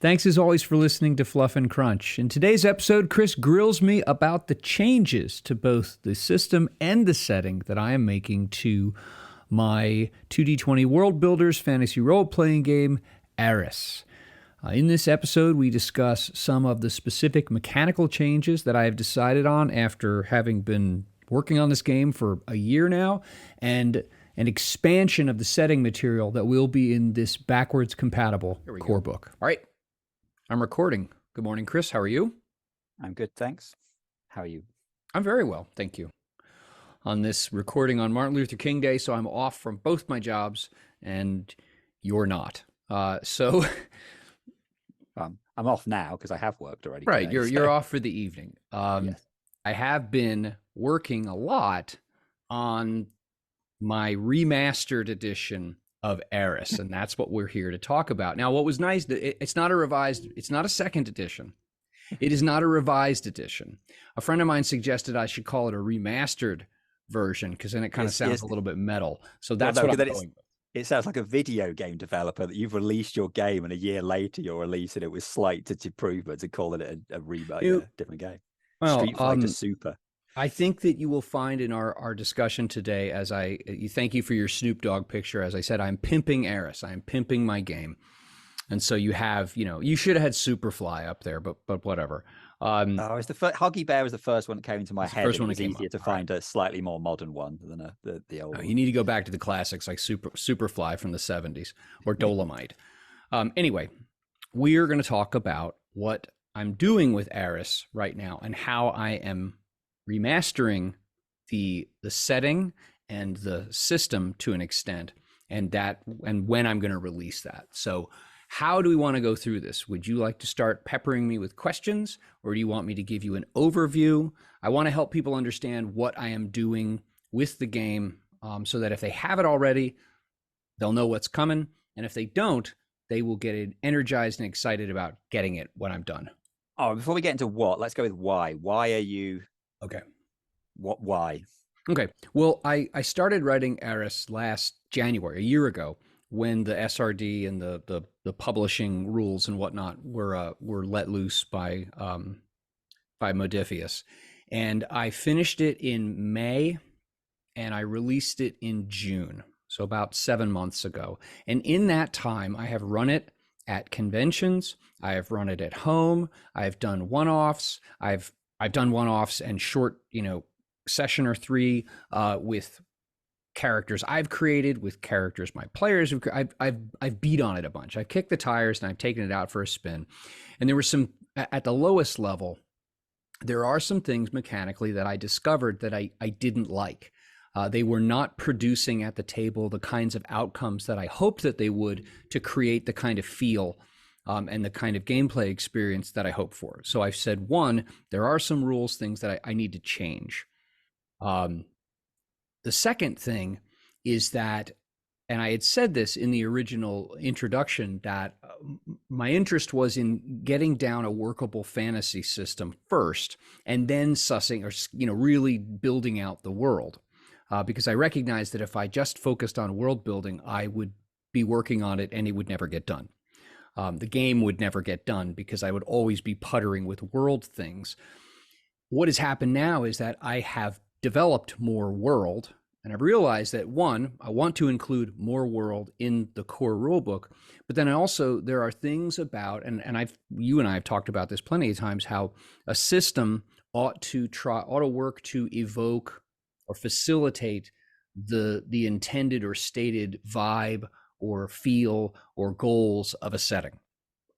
Thanks as always for listening to Fluff and Crunch. In today's episode, Chris grills me about the changes to both the system and the setting that I am making to my 2D20 WorldBuilders fantasy role-playing game, Ahris. In this episode, we discuss some of the specific mechanical changes that I have decided on after having been working on this game for a year now, and an expansion of the setting material that will be in this backwards compatible core book. All right. I'm recording. Good morning, Chris. How are you? I'm good, thanks. How are you? I'm very well, thank you. On this recording on Martin Luther King Day, so I'm off from both my jobs, and you're not. I'm off now because I have worked already. Right, today, you're off for the evening. Yes. I have been working a lot on my remastered edition of Ahris, and that's what we're here to talk about. Now, what was nice, it's not a second edition. It is not a revised edition. A friend of mine suggested I should call it a remastered version because then it kind of sounds a little bit metal. So that's what I'm going with. It sounds like a video game developer that you've released your game and a year later you're releasing it with slight improvements and calling it a different game. Well, Street Fighter Super. I think that you will find in our discussion today, thank you for your Snoop Dogg picture. As I said, I'm pimping Ahris. I'm pimping my game. And so you have, you should have had Superfly up there, but whatever. It's the first, Huggy Bear was the first one that came into my head. First one it was easier to find a slightly more modern one than the old one. You need to go back to the classics like Superfly from the 70s or Dolomite. Anyway, we are going to talk about what I'm doing with Ahris right now and how I am remastering the setting and the system to an extent, and when I'm going to release that. So how do we want to go through this? Would you like to start peppering me with questions, or do you want me to give you an overview? I want to help people understand what I am doing with the game, so that if they have it already, they'll know what's coming, and if they don't, they will get energized and excited about getting it when I'm done. Oh, before we get into let's go with why. Why are you... Okay. Why? Okay. Well, I started writing Ahris last January, a year ago, when the SRD and the publishing rules and whatnot were let loose by Modifius. And I finished it in May and I released it in June. So about 7 months ago. And in that time, I have run it at conventions. I have run it at home. I've done one-offs. I've done one-offs and short, session or three with characters I've created, with characters my players have. I've beat on it a bunch. I've kicked the tires and I've taken it out for a spin. And there were some at the lowest level. There are some things mechanically that I discovered that I didn't like. They were not producing at the table the kinds of outcomes that I hoped that they would to create the kind of feel and the kind of gameplay experience that I hope for. So I've said, one, there are some rules, things that I need to change. The second thing is that, and I had said this in the original introduction, that my interest was in getting down a workable fantasy system first, and then sussing or really building out the world. Because I recognized that if I just focused on world building, I would be working on it and it would never get done. The game would never get done because I would always be puttering with world things. What has happened now is that I have developed more world, and I've realized that, one, I want to include more world in the core rulebook, but then also there are things about, and you and I have talked about this plenty of times, how a system ought to work to evoke or facilitate the intended or stated vibe or feel or goals of a setting.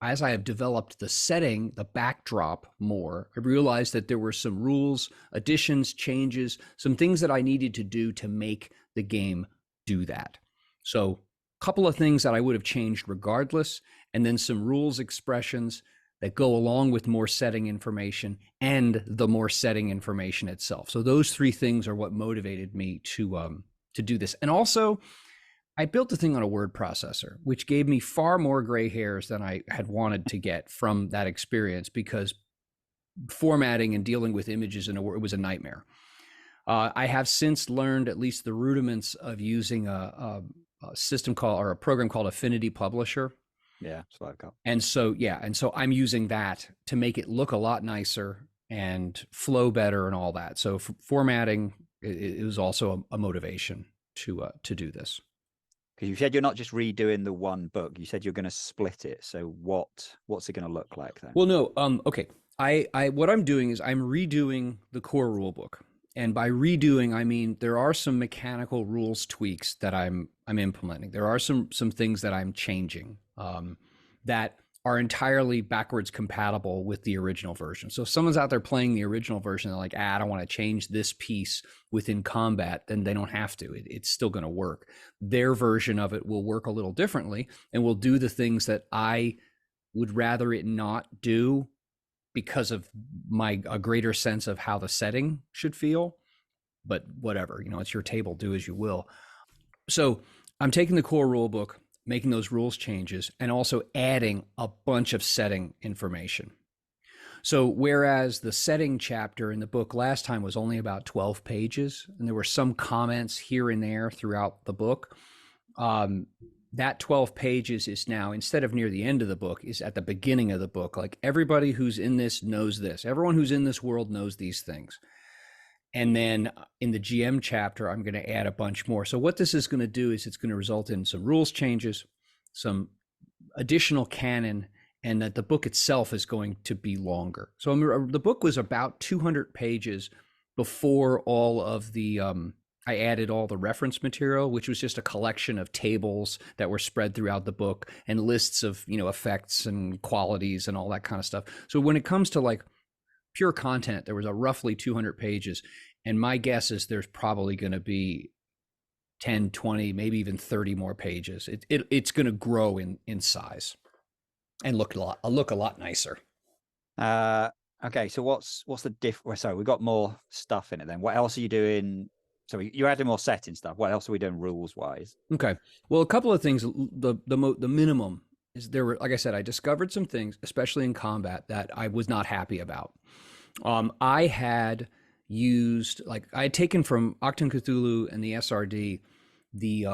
As I have developed the setting, the backdrop more, I realized that there were some rules, additions, changes, some things that I needed to do to make the game do that. So a couple of things that I would have changed regardless, and then some rules expressions that go along with more setting information and the more setting information itself. So those three things are what motivated me to do this. And also, I built the thing on a word processor, which gave me far more gray hairs than I had wanted to get from that experience, because formatting and dealing with images in a word was a nightmare. I have since learned at least the rudiments of using a system called, or a program called Affinity Publisher. Yeah, that's what I've got. And so, yeah, and so I'm using that to make it look a lot nicer and flow better and all that. So formatting, it was also a motivation to do this. Because you said you're not just redoing the one book, you said you're going to split it. So what's it going to look like then? Well, no, okay. I what I'm doing is I'm redoing the core rule book. And by redoing, I mean there are some mechanical rules tweaks that I'm implementing. There are some things that I'm changing that are entirely backwards compatible with the original version. So if someone's out there playing the original version, they're like, I don't want to change this piece within combat, then they don't have to. It's still going to work. Their version of it will work a little differently and will do the things that I would rather it not do because of a greater sense of how the setting should feel. But whatever, it's your table, do as you will. So I'm taking the core rule book, making those rules changes, and also adding a bunch of setting information. So whereas the setting chapter in the book last time was only about 12 pages, and there were some comments here and there throughout the book, that 12 pages is now, instead of near the end of the book, is at the beginning of the book. Like everybody who's in this knows this. Everyone who's in this world knows these things. And then in the GM chapter, I'm going to add a bunch more. So what this is going to do is it's going to result in some rules changes, some additional canon, and that the book itself is going to be longer. So the book was about 200 pages before all of the, I added all the reference material, which was just a collection of tables that were spread throughout the book and lists of, effects and qualities and all that kind of stuff. So when it comes to like pure content, there was a roughly 200 pages. And my guess is there's probably going to be 10, 20, maybe even 30 more pages. It's going to grow in size and look a lot nicer. Okay, so what's the difference? Sorry, we've got more stuff in it then. What else are you doing? So you're adding more setting stuff. What else are we doing rules wise? Okay, well, a couple of things. The minimum is there were, like I said, I discovered some things, especially in combat, that I was not happy about. I had used, like, I had taken from Octon Cthulhu and the SRD the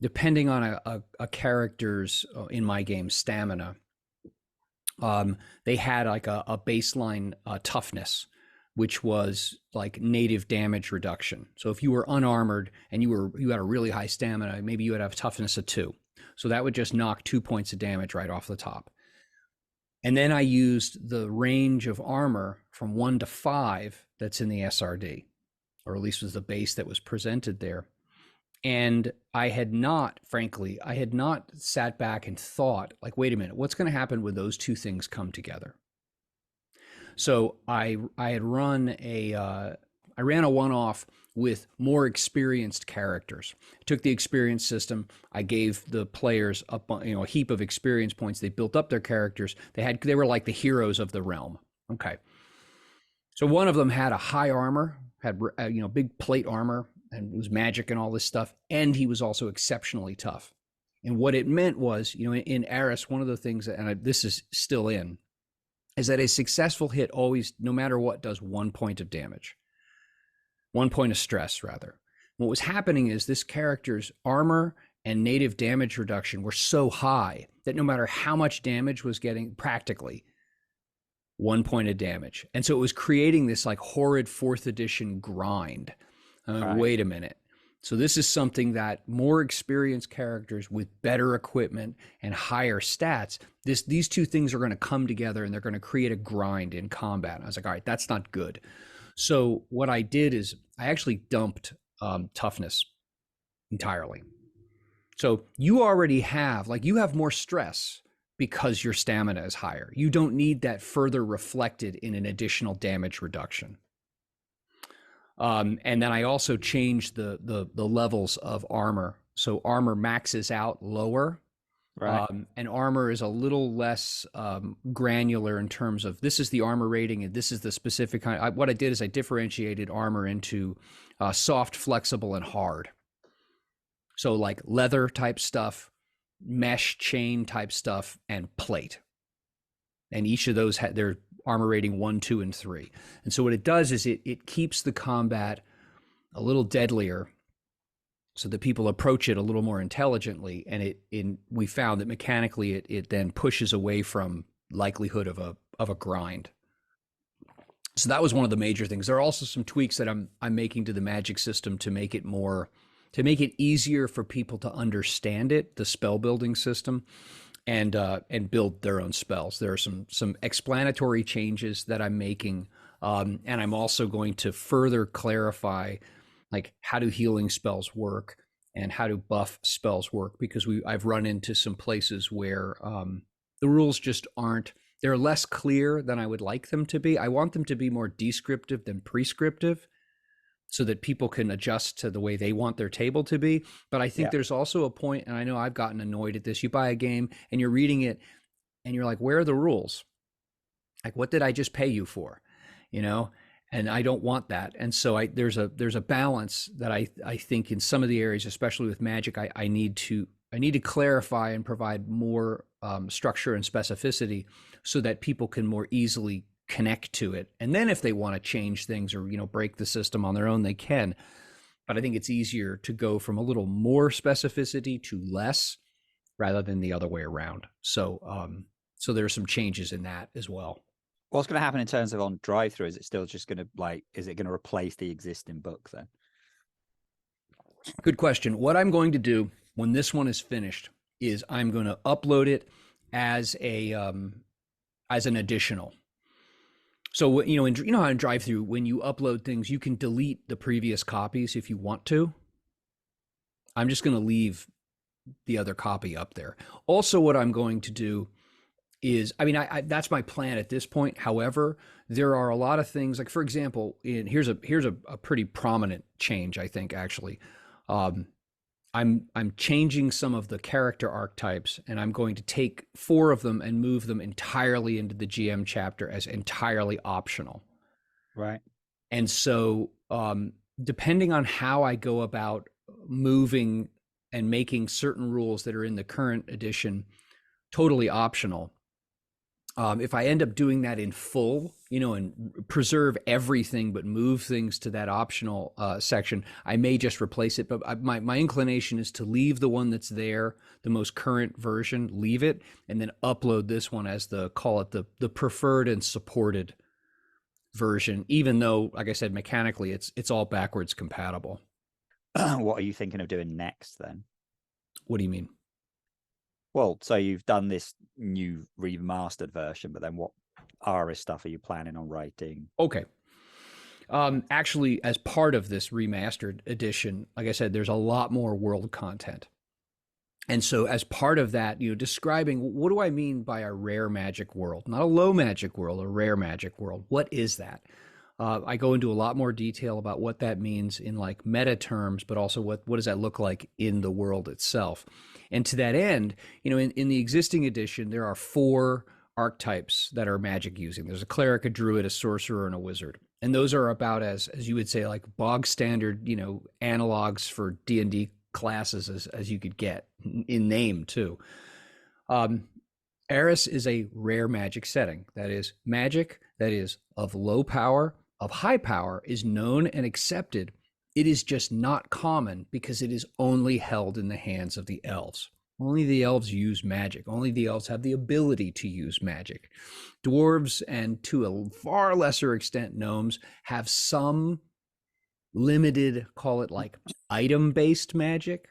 depending on a character's in my game stamina, they had like a baseline toughness, which was like native damage reduction. So if you were unarmored and you had a really high stamina, maybe you would have toughness of 2. So that would just knock 2 points of damage right off the top. And then I used the range of armor from 1 to 5 that's in the SRD, or at least was the base that was presented there. And I had not sat back and thought, like, wait a minute, what's going to happen when those two things come together? So I had I ran a one-off with more experienced characters. I took the experience system. I gave the players a heap of experience points. They built up their characters. They were like the heroes of the realm. Okay. So one of them had a high armor, had big plate armor, and was magic and all this stuff. And he was also exceptionally tough. And what it meant was, in Ahris, one of the things that, this is still in, is that a successful hit always, no matter what, does 1 point of damage. 1 point of stress, rather. What was happening is this character's armor and native damage reduction were so high that no matter how much damage was getting, practically 1 point of damage. And so it was creating this like horrid 4th edition grind. Right. Wait a minute. So this is something that more experienced characters with better equipment and higher stats, these two things are going to come together and they're going to create a grind in combat. And I was like, all right, that's not good. So what I did is I actually dumped toughness entirely. So you already have, you have more stress because your stamina is higher. You don't need that further reflected in an additional damage reduction. And then I also changed the levels of armor. So armor maxes out lower. Right. And armor is a little less granular in terms of this is the armor rating and this is the specific kind. What I did is I differentiated armor into soft, flexible, and hard. So like leather type stuff, mesh chain type stuff, and plate. And each of those had their armor rating 1, 2, and 3. And so what it does is it keeps the combat a little deadlier so that people approach it a little more intelligently. And we found that mechanically it then pushes away from likelihood of a grind. So that was one of the major things. There are also some tweaks that I'm making to the magic system to make it easier for people to understand it, the spell building system, and build their own spells. There are some explanatory changes that I'm making, and I'm also going to further clarify like how do healing spells work and how do buff spells work, because I've run into some places where the rules just aren't. They're less clear than I would like them to be. I want them to be more descriptive than prescriptive, so that people can adjust to the way they want their table to be. But I think there's also a point, and I know I've gotten annoyed at this. You buy a game and you're reading it and you're like, where are the rules? Like, what did I just pay you for? You know? And I don't want that. And so there's a balance that I think in some of the areas, especially with Magic, I need to clarify and provide more structure and specificity so that people can more easily connect to it. And then if they want to change things or, break the system on their own, they can. But I think it's easier to go from a little more specificity to less rather than the other way around. So there are some changes in that as well. What's going to happen in terms of on drive-through? Is it still just going to is it going to replace the existing book then? Good question. What I'm going to do when this one is finished is I'm going to upload it as an additional. So, how in DriveThru, when you upload things, you can delete the previous copies if you want to. I'm just going to leave the other copy up there. Also, what I'm going to do is, that's my plan at this point. However, there are a lot of things, like, for example, here's a pretty prominent change, I think, actually. I'm changing some of the character archetypes, and I'm going to take 4 of them and move them entirely into the GM chapter as entirely optional. Right. And so, depending on how I go about moving and making certain rules that are in the current edition totally optional, if I end up doing that in full, and preserve everything but move things to that optional section, I may just replace it. But my inclination is to leave the one that's there, the most current version, leave it, and then upload this one as the preferred and supported version, even though, like I said, mechanically it's all backwards compatible. What are you thinking of doing next then? What do you mean? Well, so you've done this new remastered version, but then what Ahris stuff are you planning on writing? Okay. Actually, as part of this remastered edition, like I said, there's a lot more world content. And so as part of that, describing what do I mean by a rare magic world? Not a low magic world, a rare magic world. What is that? I go into a lot more detail about what that means in like meta terms, but also what does that look like in the world itself. And to that end, in the existing edition, there are 4 archetypes that are magic using. There's a cleric, a druid, a sorcerer, and a wizard. And those are about as you would say, like bog standard, analogs for D&D classes as you could get in name too. Ahris is a rare magic setting. That is magic that is of low power, of high power, is known and accepted. It is just not common because it is only held in the hands of the elves. Only the elves use magic. Only the elves have the ability to use magic. Dwarves, and to a far lesser extent gnomes, have some limited, call it like item-based magic,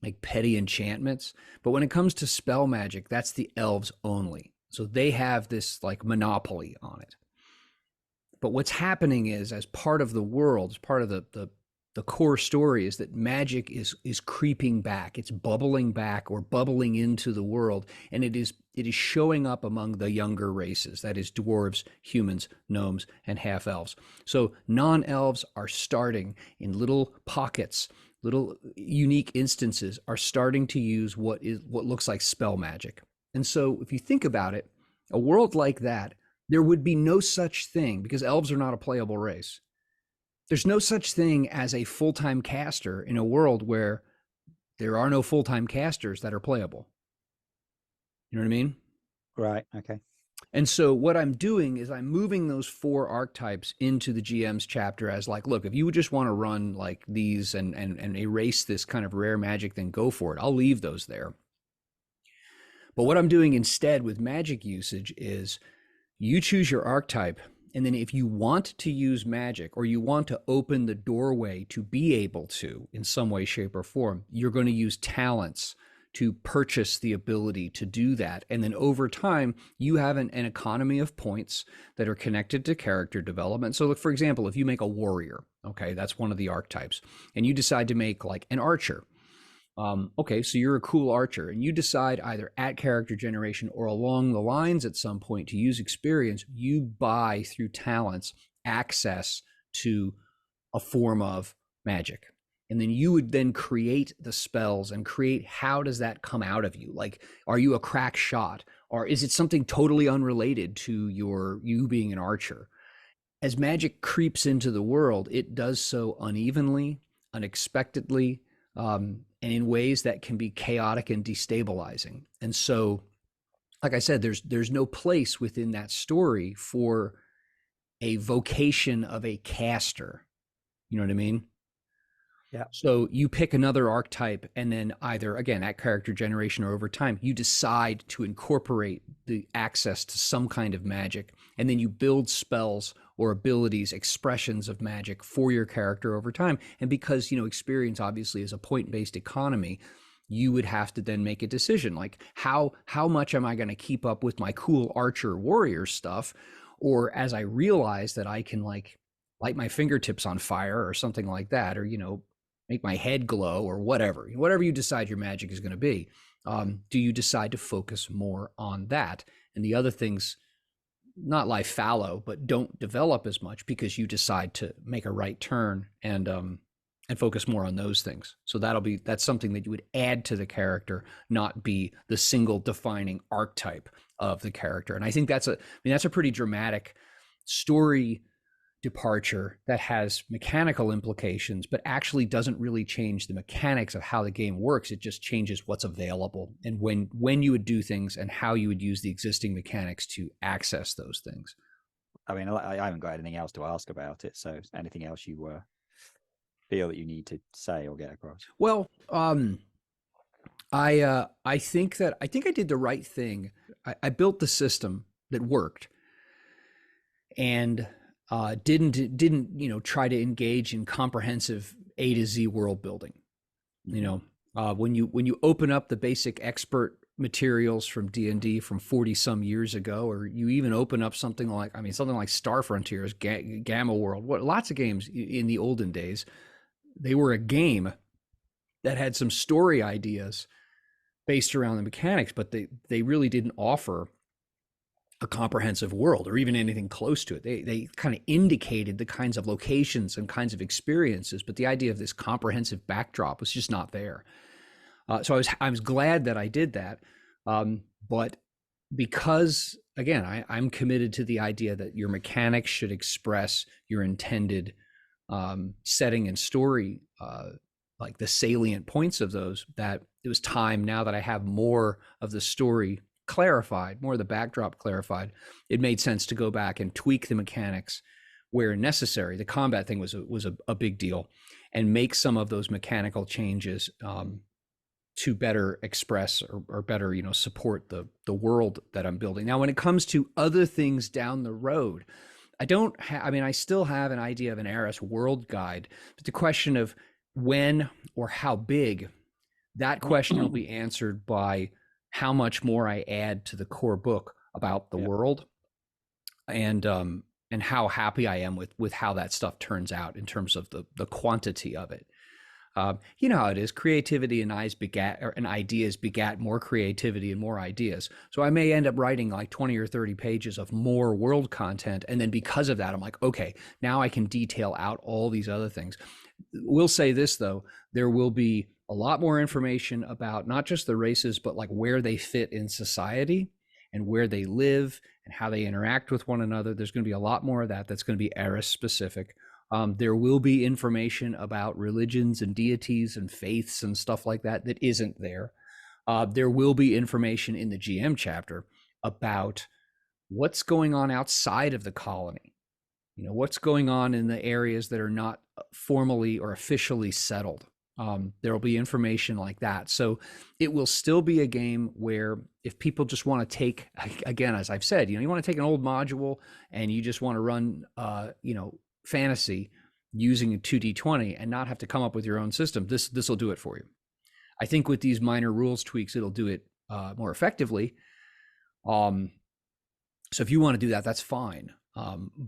like petty enchantments. But when it comes to spell magic, that's the elves only. So they have this like monopoly on it. But what's happening is, as part of the world, as part of the core story, is that magic is creeping back. It's bubbling back or bubbling into the world, and it is showing up among the younger races. That is dwarves, humans, gnomes, and half-elves. So non-elves are starting in little pockets, little unique instances, are starting to use what looks like spell magic. And so if you think about it, a world like that, there would be no such thing, because elves are not a playable race. There's no such thing as a full-time caster in a world where there are no full-time casters that are playable. You know what I mean? Right. Okay. And so what I'm doing is I'm moving those 4 archetypes into the GM's chapter as like, look, if you just want to run like these and erase this kind of rare magic, then go for it. I'll leave those there. But what I'm doing instead with magic usage is you choose your archetype. And then if you want to use magic or you want to open the doorway to be able to in some way, shape, or form, you're going to use talents to purchase the ability to do that. And then over time, you have an economy of points that are connected to character development. So, look, for example, if you make a warrior, okay, that's one of the archetypes, and you decide to make like an archer. Okay, so you're a cool archer and you decide either at character generation or along the lines at some point to use experience, you buy through talents access to a form of magic. And then you would then create the spells and create how does that come out of you? Like, are you a crack shot? Or is it something totally unrelated to you being an archer? As magic creeps into the world, it does so unevenly, unexpectedly, and in ways that can be chaotic and destabilizing. And so, like I said, there's no place within that story for a vocation of a caster. You know what I mean? Yeah. So you pick another archetype, and then either again at character generation or over time, you decide to incorporate the access to some kind of magic, and then you build spells or abilities, expressions of magic for your character over time. And because experience obviously is a point-based economy, you would have to then make a decision like how much am I going to keep up with my cool archer warrior stuff, or as I realize that I can like light my fingertips on fire or something like that, or make my head glow or whatever you decide your magic is going to be. Do you decide to focus more on that? And the other things not lie fallow, but don't develop as much because you decide to make a right turn and focus more on those things. So that's something that you would add to the character, not be the single defining archetype of the character. And I think that's a pretty dramatic story departure that has mechanical implications, but actually doesn't really change the mechanics of how the game works. It just changes what's available and when you would do things and how you would use the existing mechanics to access those things. I mean, I haven't got anything else to ask about it. So anything else you feel that you need to say or get across? Well, I think I did the right thing. I built the system that worked and didn't try to engage in comprehensive A to Z world building. When you open up the basic expert materials from D&D from 40 some years ago, or you even open up something like Star Frontiers, Gamma World, lots of games in the olden days, they were a game that had some story ideas based around the mechanics, but they really didn't offer a comprehensive world or even anything close to it. They kind of indicated the kinds of locations and kinds of experiences, but the idea of this comprehensive backdrop was just not there. So I was glad that I did that. But because again, I'm committed to the idea that your mechanics should express your intended setting and story, like the salient points of those, that it was time now that I have more of the story clarified, more of the backdrop clarified, it made sense to go back and tweak the mechanics where necessary. The combat thing was a big deal, and make some of those mechanical changes to better express or better support the world that I'm building. Now, when it comes to other things down the road, I still have an idea of an Ahris world guide, but the question of when or how big, that question will be answered by how much more I add to the core book about the world, and how happy I am with how that stuff turns out in terms of the quantity of it. You know how it is. Creativity and ideas begat more creativity and more ideas. So I may end up writing like 20 or 30 pages of more world content. And then because of that, I'm like, okay, now I can detail out all these other things. We'll say this, though, there will be a lot more information about not just the races, but like where they fit in society and where they live and how they interact with one another. There's going to be a lot more of that that's going to be Ahris specific. There will be information about religions and deities and faiths and stuff like that that isn't there. There will be information in the GM chapter about what's going on outside of the colony. What's going on in the areas that are not formally or officially settled. There will be information like that. So it will still be a game where if people just want to take, again, as I've said, you want to take an old module and you just want to run, fantasy using a 2D20 and not have to come up with your own system, this will do it for you. I think with these minor rules tweaks, it'll do it more effectively. So if you want to do that, that's fine.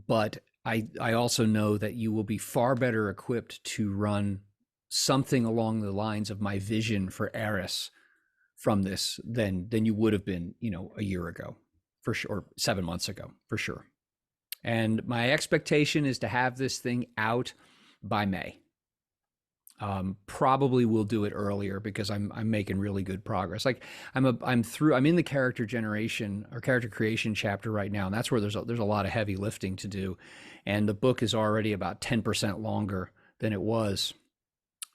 But I also know that you will be far better equipped to run something along the lines of my vision for Ahris from this than you would have been, a year ago, for sure, or 7 months ago, for sure. And my expectation is to have this thing out by May. Probably will do it earlier because I'm making really good progress. Like I'm in the character generation or character creation chapter right now, and that's where there's a lot of heavy lifting to do, and the book is already about 10% longer than it was.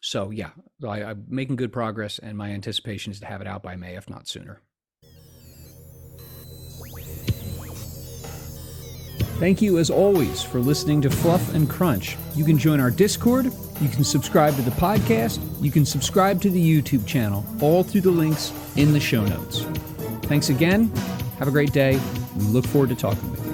So yeah, I'm making good progress, and my anticipation is to have it out by May, if not sooner. Thank you, as always, for listening to Fluff and Crunch. You can join our Discord, you can subscribe to the podcast, you can subscribe to the YouTube channel, all through the links in the show notes. Thanks again, have a great day, and we look forward to talking with you.